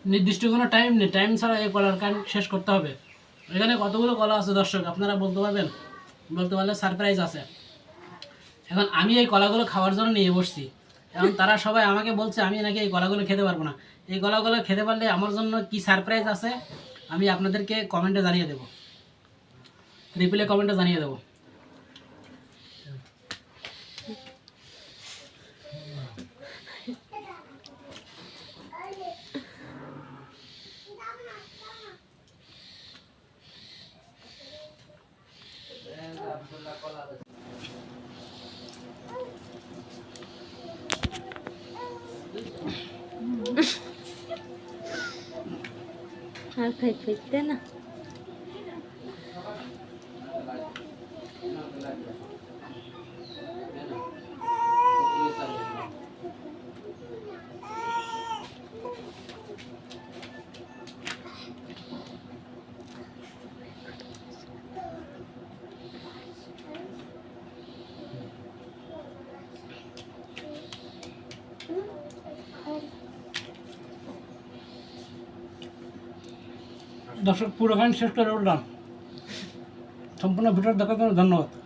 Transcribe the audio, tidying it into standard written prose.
নির্দিষ্ট কোনো টাইম নেই, টাইম ছাড়া এই কলার কান শেষ করতে হবে। এখানে কতগুলো কলা আছে দর্শক, আপনারা বলতে পারবেন? বলতে পারলে সারপ্রাইজ আছে। এখন আমি এই কলাগুলো খাওয়ার জন্য নিয়ে বসছি। এখন তারা সবাই আমাকে বলছে আমি নাকি এই কলাগুলো খেতে পারবো না। এই কলাগুলো খেতে পারলে আমার জন্য কি সারপ্রাইজ আছে আমি আপনাদেরকে কমেন্টে জানিয়ে দেবো, রিপ্লে কমেন্টে জানিয়ে দেবো। আর খাইতে না দর্শক পুরো গান শেষ করে উঠলাম। সম্পূর্ণ ভিডিও দেখার জন্য ধন্যবাদ।